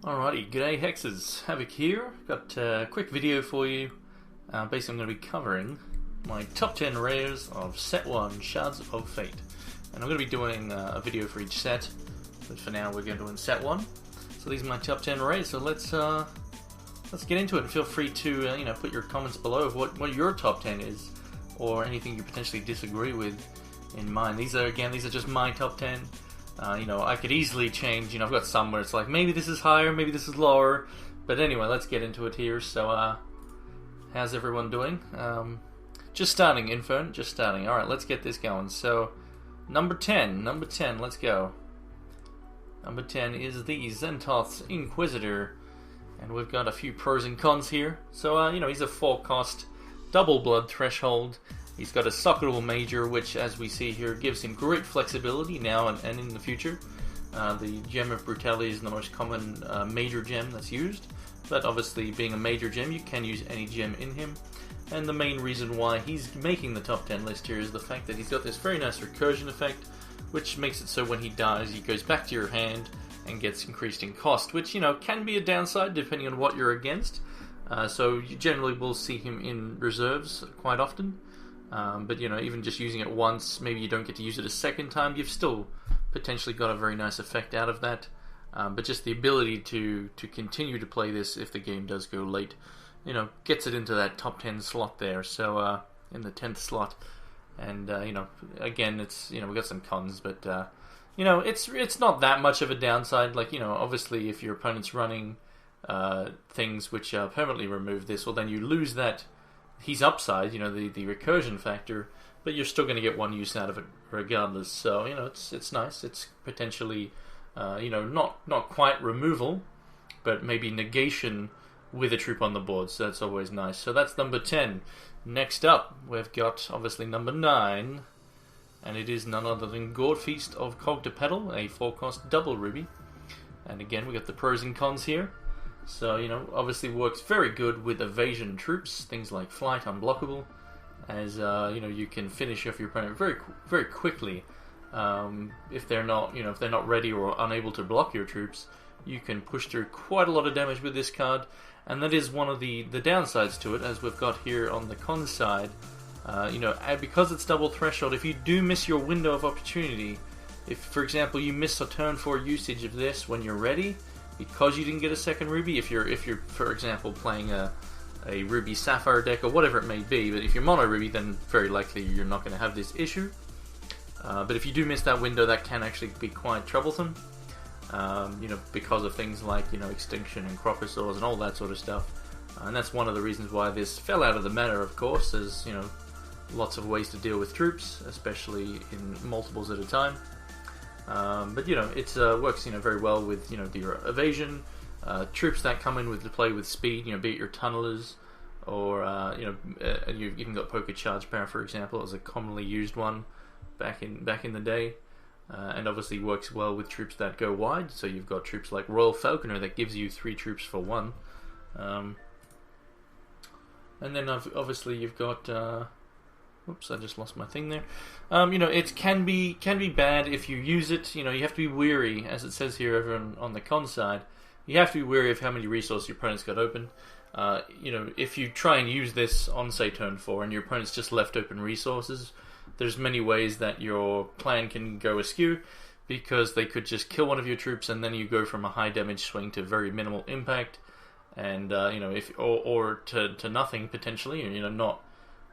Alrighty, g'day Hexes, Havoc here. Got a quick video for you. Basically I'm going to be covering my top 10 rares of set 1, Shards of Fate. And I'm going to be doing a video for each set, but for now we're going to do in set 1. So these are my top 10 rares, so let's get into it, and feel free to put your comments below of what your top 10 is, or anything you potentially disagree with in mine. These are just my top 10. I could easily change, I've got some where it's like, maybe this is higher, maybe this is lower, but anyway, let's get into it here. So, how's everyone doing? Just starting, Infern, just starting. Alright, let's get this going. So, number 10, let's go. Number 10 is the Zenth Inquisitor, and we've got a few pros and cons here. So, he's a 4-cost, double blood threshold. He's got a socketable major, which, as we see here, gives him great flexibility now and in the future. The Gem of Brutality is the most common major gem that's used, but obviously, being a major gem, you can use any gem in him. And the main reason why he's making the top 10 list here is the fact that he's got this very nice recursion effect, which makes it so when he dies, he goes back to your hand and gets increased in cost, which, can be a downside depending on what you're against. So you generally will see him in reserves quite often. But even just using it once, maybe you don't get to use it a second time, you've still potentially got a very nice effect out of that. But just the ability to continue to play this if the game does go late, gets it into that top 10 slot there. So in the 10th slot, and again, it's we've got some cons, but it's not that much of a downside. Like obviously, if your opponent's running things which permanently remove this, well, then you lose that. He's upside, the recursion factor, but you're still going to get one use out of it regardless. So it's nice. It's potentially not quite removal, but maybe negation with a troop on the board. So that's always nice. So that's number 10. Next up, we've got obviously number 9, and it is none other than Feast of Peddler, a 4-cost double ruby. And again, we got the pros and cons here. So, obviously works very good with evasion troops, things like flight, unblockable, as, you can finish off your opponent very, very quickly. If they're not ready or unable to block your troops, you can push through quite a lot of damage with this card, and that is one of the downsides to it, as we've got here on the con side. Because it's double threshold, if you do miss your window of opportunity, if, for example, you miss a turn 4 usage of this when you're ready, because you didn't get a second ruby, if you're for example playing a ruby sapphire deck or whatever it may be, but if you're mono ruby, then very likely you're not going to have this issue. But if you do miss that window, that can actually be quite troublesome. Because of things like Extinction and Crocosaurs and all that sort of stuff. And that's one of the reasons why this fell out of the meta, of course. There's lots of ways to deal with troops, especially in multiples at a time. But it works very well with the evasion troops that come in with the play with speed. Be it your tunnelers or you've even got poker charge power, for example, as a commonly used one back in the day, and obviously works well with troops that go wide. So you've got troops like Royal Falconer that gives you 3 troops for 1, and then obviously you've got. Oops, I just lost my thing there. It can be bad if you use it. You have to be wary, as it says here over on the con side. You have to be wary of how many resources your opponent's got open. If you try and use this on, say, turn 4, and your opponent's just left open resources, there's many ways that your plan can go askew, because they could just kill one of your troops, and then you go from a high damage swing to very minimal impact, and or to nothing potentially.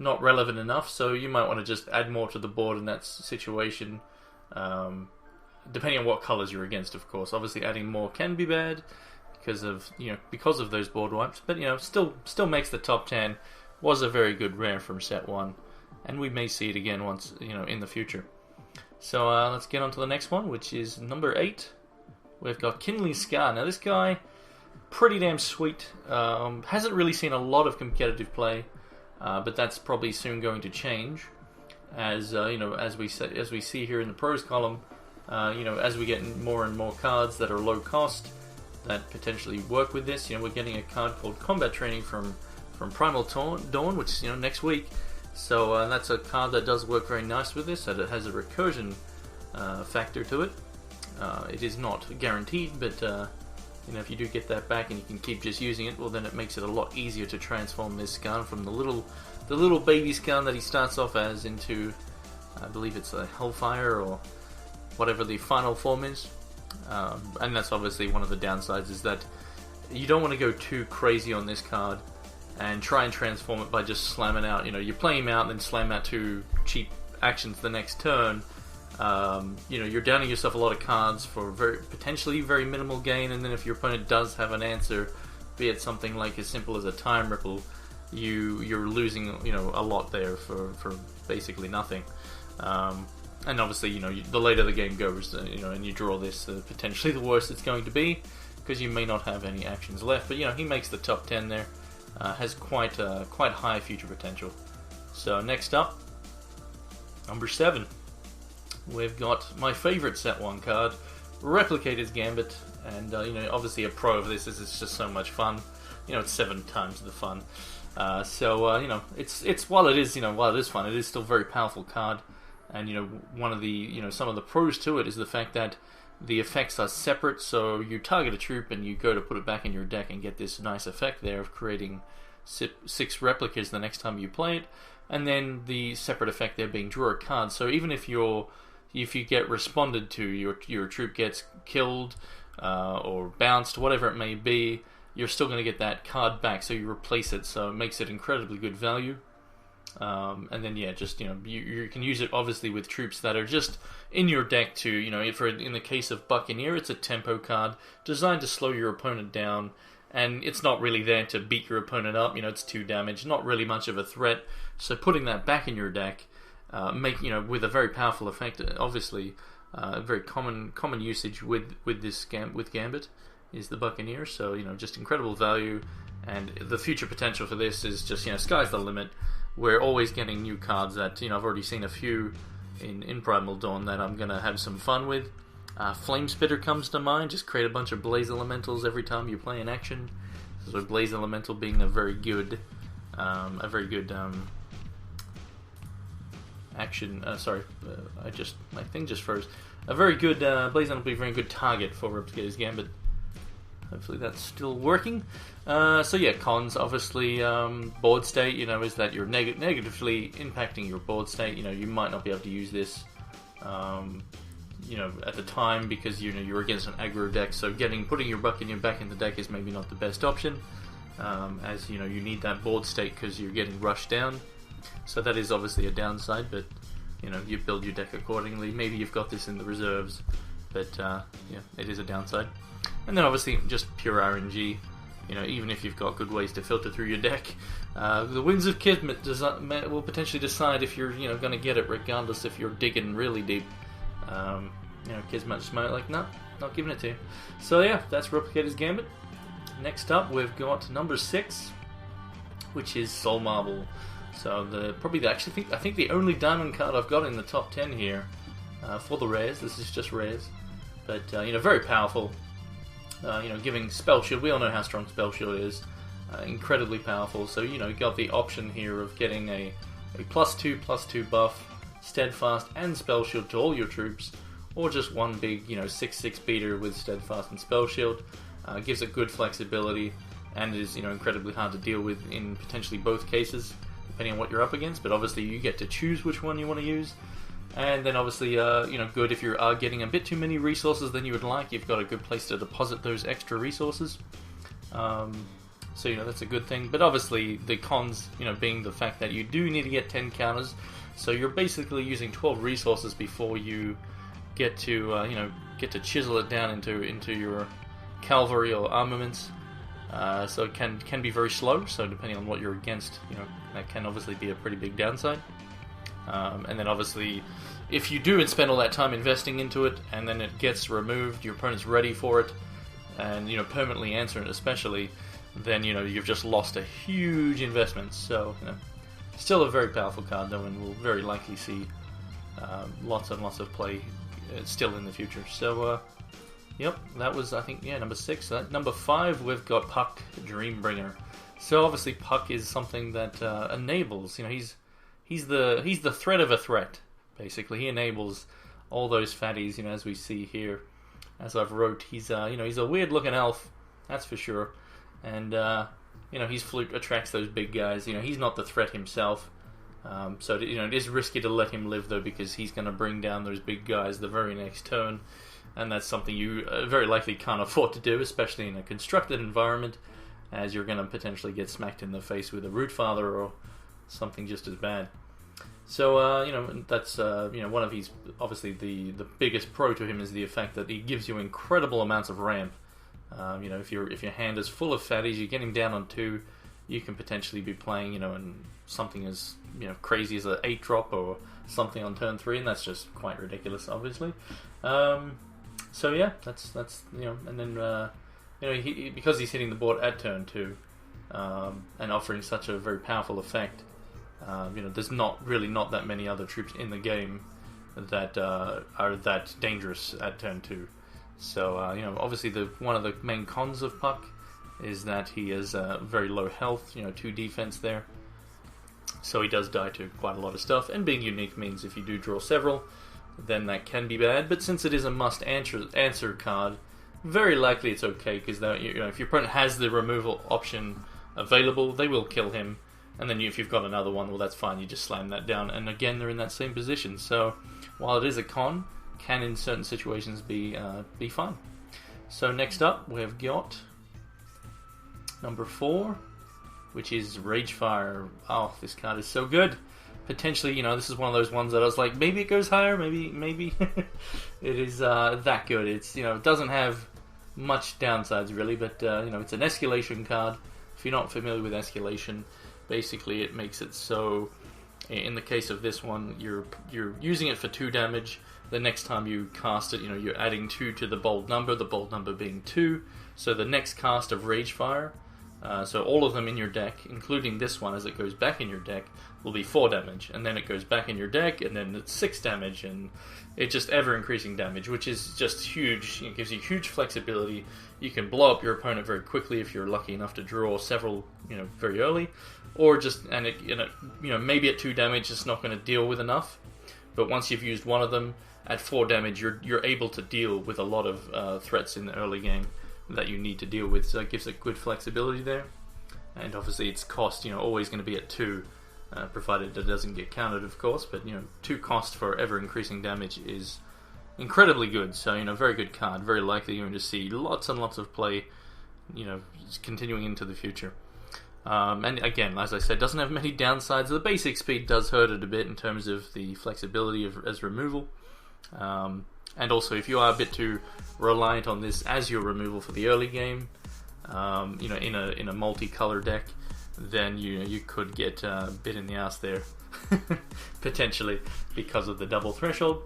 Not relevant enough, so you might want to just add more to the board in that situation, depending on what colors you're against, of course. Obviously, adding more can be bad because of those board wipes, but still makes the top 10. Was a very good rare from set 1, and we may see it again once in the future. So let's get on to the next one, which is number 8. We've got Kinley Scar. Now this guy, pretty damn sweet. Hasn't really seen a lot of competitive play. But that's probably soon going to change, as as we see here in the pros column. As we get more and more cards that are low cost that potentially work with this. We're getting a card called Combat Training from Primal Dawn, which is next week. So that's a card that does work very nice with this. That it has a recursion factor to it. It is not guaranteed, but you know, if you do get that back and you can keep just using it, well, then it makes it a lot easier to transform this gun from the little baby gun that he starts off as into, I believe it's a Hellfire or whatever the final form is. And that's obviously one of the downsides, is that you don't want to go too crazy on this card and try and transform it by just slamming out. You know, you play him out and then slam out 2 cheap actions the next turn. You know, you're downing yourself a lot of cards for potentially very minimal gain, and then if your opponent does have an answer, be it something like as simple as a time ripple, you're losing, you know, a lot there for basically nothing. And obviously, you know, the later the game goes, you know, and you draw this, potentially the worse it's going to be, because you may not have any actions left. But you know, he makes the top 10 there, has quite high future potential. So next up, number 7, we've got my favorite set 1 card, Replicator's Gambit, and you know, obviously a pro of this is it's just so much fun. You know, it's 7 times the fun. You know, it's while it is fun, it is still a very powerful card. And you know, one of the, you know, some of the pros to it is the fact that the effects are separate. So you target a troop and you go to put it back in your deck and get this nice effect there of creating 6 replicas the next time you play it, and then the separate effect there being draw a card. So even if you get responded to, your troop gets killed or bounced, whatever it may be, you're still going to get that card back. So you replace it, so it makes it incredibly good value. And then yeah, just, you know, you can use it obviously with troops that are just in your deck to, you know, in the case of Buccaneer, it's a tempo card designed to slow your opponent down, and it's not really there to beat your opponent up. You know, it's 2 damage, not really much of a threat. So putting that back in your deck, you know, with a very powerful effect, obviously, very common usage with Gambit is the Buccaneer. So you know, just incredible value, and the future potential for this is just, you know, sky's the limit. We're always getting new cards that, you know, I've already seen a few in Primal Dawn that I'm going to have some fun with. Flame Spitter comes to mind. Just create a bunch of Blaze Elementals every time you play an action. So Blaze Elemental being a very good action. Sorry, my thing just froze. A very good Blaze Elemental being a very good target for Replicator's Gambit. Hopefully that's still working. So yeah, cons, obviously, board state, you know, is that you're negatively impacting your board state. You know, you might not be able to use this, you know, at the time, because, you know, you're against an aggro deck, so putting your Buccaneer back in the deck is maybe not the best option, as, you know, you need that board state because you're getting rushed down. So that is obviously a downside, but, you know, you build your deck accordingly. Maybe you've got this in the reserves, but, yeah, it is a downside. And then obviously just pure RNG. You know, even if you've got good ways to filter through your deck, the Winds of Kismet will potentially decide if you're, you know, going to get it, regardless if you're digging really deep. You know, Kismet just might like, no, not giving it to you. So yeah, that's Replicator's Gambit. Next up, we've got number 6, which is Soul Marble. So I think the only diamond card I've got in the top 10 here for the rares. This is just rares, but you know, very powerful. You know, giving Spell Shield. We all know how strong Spell Shield is. Incredibly powerful. So, you know, you got the option here of getting a +2/+2 buff, Steadfast and Spell Shield to all your troops, or just one big, you know, 6/6 beater with Steadfast and Spell Shield. Gives it good flexibility, and is, you know, incredibly hard to deal with in potentially both cases, depending on what you're up against. But obviously you get to choose which one you want to use. And then obviously, you know, good if you are getting a bit too many resources than you would like. You've got a good place to deposit those extra resources. So, you know, that's a good thing. But obviously, the cons, you know, being the fact that you do need to get 10 counters. So you're basically using 12 resources before you get to, you know, chisel it down into your cavalry or armaments. So it can be very slow. So depending on what you're against, you know, that can obviously be a pretty big downside. And then obviously, if you do spend all that time investing into it, and then it gets removed, your opponent's ready for it, and, you know, permanently answer it especially, then, you know, you've just lost a huge investment. So, you know, still a very powerful card though, and we'll very likely see lots and lots of play still in the future. So, yep, that was, I think, yeah, number 6. Number 5, we've got Puck, Dreambringer. So obviously Puck is something that enables, you know, he's the threat of a threat, basically. He enables all those fatties, you know, as we see here. As I've wrote, he's you know, he's a weird looking elf, that's for sure. And his flute attracts those big guys. He's not the threat himself. So it is risky to let him live though, because he's going to bring down those big guys the very next turn, and that's something you very likely can't afford to do, especially in a constructed environment, as you're going to potentially get smacked in the face with a Rootfather or something just as bad. So that's one of his, obviously the biggest pro to him is the effect that he gives you incredible amounts of ramp. If your hand is full of fatties, you're getting down on 2, you can potentially be playing, in something as crazy as an 8-drop or something on turn 3, and that's just quite ridiculous, obviously. So yeah, that's and then because he's hitting the board at turn 2, and offering such a very powerful effect, there's not that many other troops in the game that are that dangerous at turn 2. So obviously one of the main cons of Puck is that he has very low health, 2 defense there. So he does die to quite a lot of stuff, and being unique means if you do draw several, then that can be bad. But since it is a must answer card, very likely it's okay, because if your opponent has the removal option available, they will kill him. And then if you've got another one, well, that's fine. You just slam that down, and again, they're in that same position. So while it is a con, can in certain situations be fine. So next up, we've got number 4, which is Ragefire. Oh, this card is so good. Potentially, this is one of those ones that I was like, maybe it goes higher, maybe. It is that good. It's it doesn't have much downsides really, but it's an escalation card. If you're not familiar with escalation, basically it makes it so, in the case of this one, you're using it for 2 damage. The next time you cast it, you're adding 2 to the bold number being 2. So the next cast of Ragefire, so all of them in your deck, including this one as it goes back in your deck, will be 4 damage. And then it goes back in your deck, and then it's 6 damage, and it's just ever increasing damage, which is just huge. It gives you huge flexibility. You can blow up your opponent very quickly if you're lucky enough to draw several, very early. Or just, maybe at 2 damage it's not going to deal with enough. But once you've used one of them, at 4 damage, you're able to deal with a lot of threats in the early game that you need to deal with. So it gives it good flexibility there. And obviously its cost, always going to be at 2, provided it doesn't get countered, of course. But 2 cost for ever increasing damage is incredibly good. So very good card. Very likely you're going to see lots and lots of play, continuing into the future. And again, as I said, doesn't have many downsides. The basic speed does hurt it a bit in terms of the flexibility as removal. And also, if you are a bit too reliant on this as your removal for the early game, in a multicolor deck, then you could get a bit in the ass there, potentially, because of the double threshold.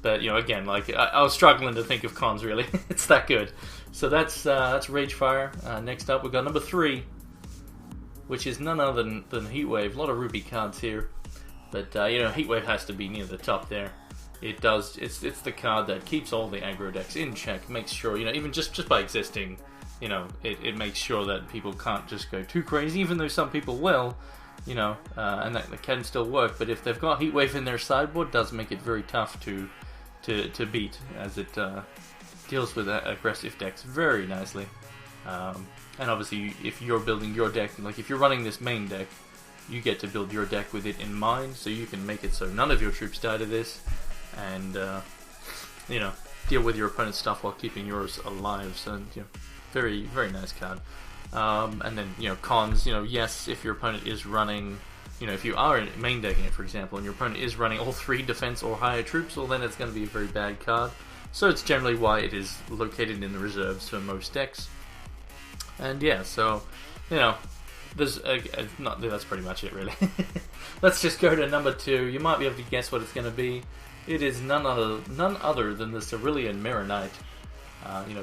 But again, I was struggling to think of cons really. It's that good. So that's Ragefire. Next up, we've got number 3, which is none other than Heatwave. A lot of rupee cards here, but Heatwave has to be near the top there. It does. It's the card that keeps all the aggro decks in check. Makes sure even just by existing, it makes sure that people can't just go too crazy. Even though some people will, and that can still work. But if they've got Heatwave in their sideboard, it does make it very tough to beat, as it deals with aggressive decks very nicely. And obviously, if you're building your deck, if you're running this main deck, you get to build your deck with it in mind, so you can make it so none of your troops die to this, and deal with your opponent's stuff while keeping yours alive. So very, very nice card. And then cons. Yes, if your opponent is running, if you are main decking it, for example, and your opponent is running all 3 defense or higher troops, well then it's going to be a very bad card. So it's generally why it is located in the reserves for most decks. And yeah, so there's that's pretty much it really. Let's just go to number 2. You might be able to guess what it's going to be. It is none other than the Cerulean Mirror Knight.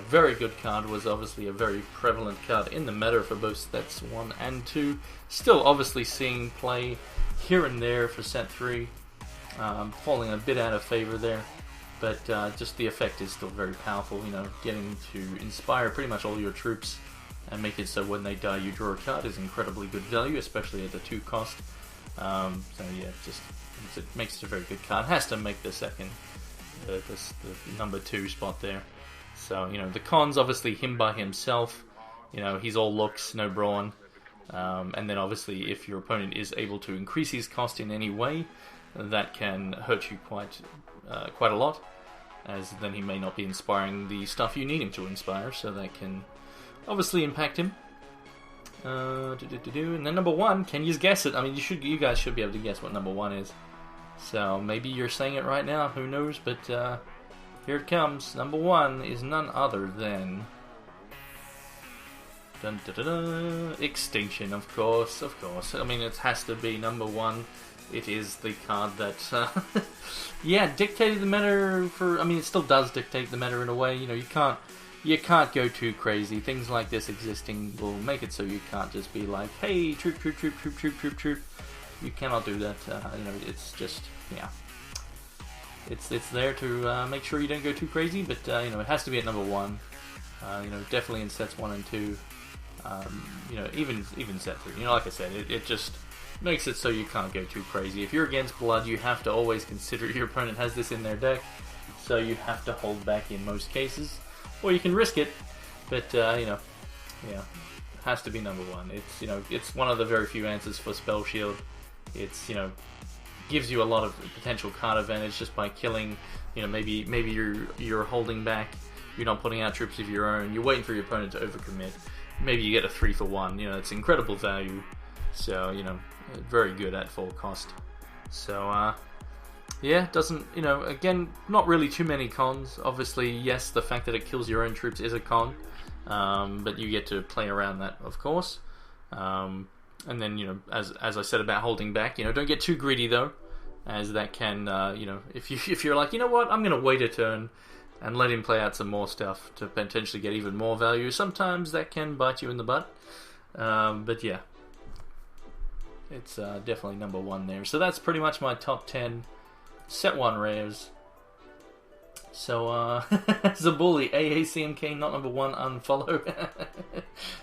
Very good card. Was obviously a very prevalent card in the meta for both sets 1 and 2. Still obviously seeing play here and there for set 3. Falling a bit out of favor there. But just the effect is still very powerful. Getting to inspire pretty much all your troops and make it so when they die you draw a card is incredibly good value, especially at the 2 cost. So yeah, it makes it a very good card. Has to make the second, the number 2 spot there. So the cons, obviously him by himself You know, he's all looks, no brawn. And then obviously if your opponent is able to increase his cost in any way, that can hurt you quite a lot, as then he may not be inspiring the stuff you need him to inspire, so that can obviously impact him. And then number 1, can you guess it? I mean, you guys should be able to guess what number 1 is. So maybe you're saying it right now, who knows, but here it comes. Number 1 is none other than... Dun, dun, dun, dun. Extinction, of course. I mean, it has to be number 1. It is the card that, yeah, dictated the meta for... I mean, it still does dictate the meta in a way. You know, you can't go too crazy. Things like this existing will make it so you can't just be like, hey, troop. You cannot do that. You know, it's just, yeah. It's there to make sure you don't go too crazy, but, you know, it has to be at number 1. You know, definitely in sets 1 and 2. You know, even set 3. You know, like I said, it just makes it so you can't go too crazy. If you're against blood, you have to always consider your opponent has this in their deck, so you have to hold back in most cases. Or you can risk it, but, you know, yeah, it has to be number 1. It's, you know, it's one of the very few answers for Spell Shield. It's, you know, gives you a lot of potential card advantage just by killing, you know, maybe you're holding back, you're not putting out troops of your own, you're waiting for your opponent to overcommit. Maybe you get a 3 for 1, you know, it's incredible value. So, you know, very good at full cost. So, yeah, doesn't, you know, again, not really too many cons. Obviously, yes, the fact that it kills your own troops is a con, but you get to play around that, of course. And then, you know, as I said about holding back, you know, don't get too greedy though, as that can, you know, if you're like, you know what, I'm gonna wait a turn and let him play out some more stuff to potentially get even more value. Sometimes that can bite you in the butt, but yeah, it's definitely number 1 there. So that's pretty much my top 10 set 1 rares. So, Zabuli, AACMK, not number 1, unfollow.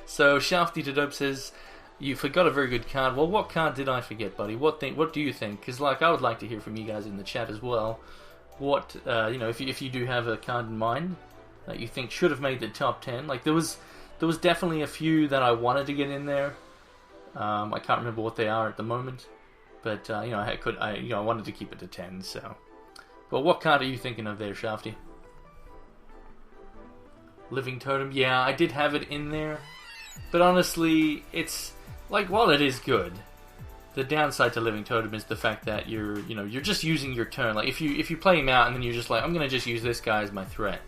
So, Shafty to Dope says, you forgot a very good card. Well, what card did I forget, buddy? What do you think? Because, like, I would like to hear from you guys in the chat as well. What, you know, if you do have a card in mind that you think should have made the top 10. Like, there was definitely a few that I wanted to get in there. I can't remember what they are at the moment. But, you know, I wanted to keep it to 10, so... But what card are you thinking of there, Shafty? Living Totem? Yeah, I did have it in there. But honestly, it's... Like, while it is good, the downside to Living Totem is the fact that you're just using your turn. Like, if you play him out and then you're just like, I'm gonna just use this guy as my threat.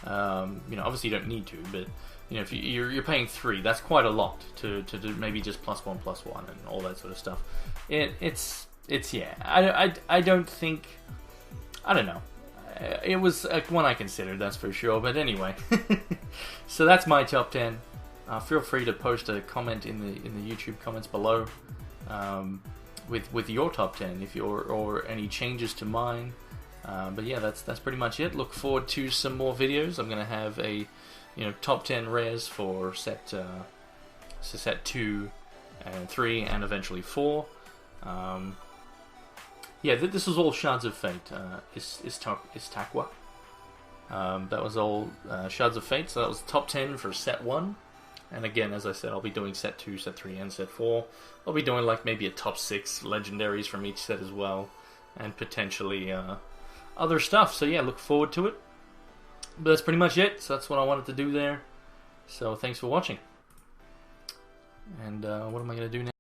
You know, obviously you don't need to, but... You know, if you're paying 3, that's quite a lot to do maybe just +1/+1 and all that sort of stuff. It's yeah. I don't think, I don't know. It was one I considered, that's for sure. But anyway, so that's my top 10. Feel free to post a comment in the YouTube comments below with your top 10 or any changes to mine. But yeah, that's pretty much it. Look forward to some more videos. I'm gonna have a top 10 rares for set 2 and 3 and eventually 4. Yeah, this was all Shards of Fate. Istakwa. That was all Shards of Fate, so that was top 10 for set 1. And again, as I said, I'll be doing set 2, set 3, and set 4. I'll be doing like maybe a top 6 legendaries from each set as well, and potentially other stuff. So yeah, look forward to it. But that's pretty much it. So that's what I wanted to do there. So thanks for watching. And what am I going to do now?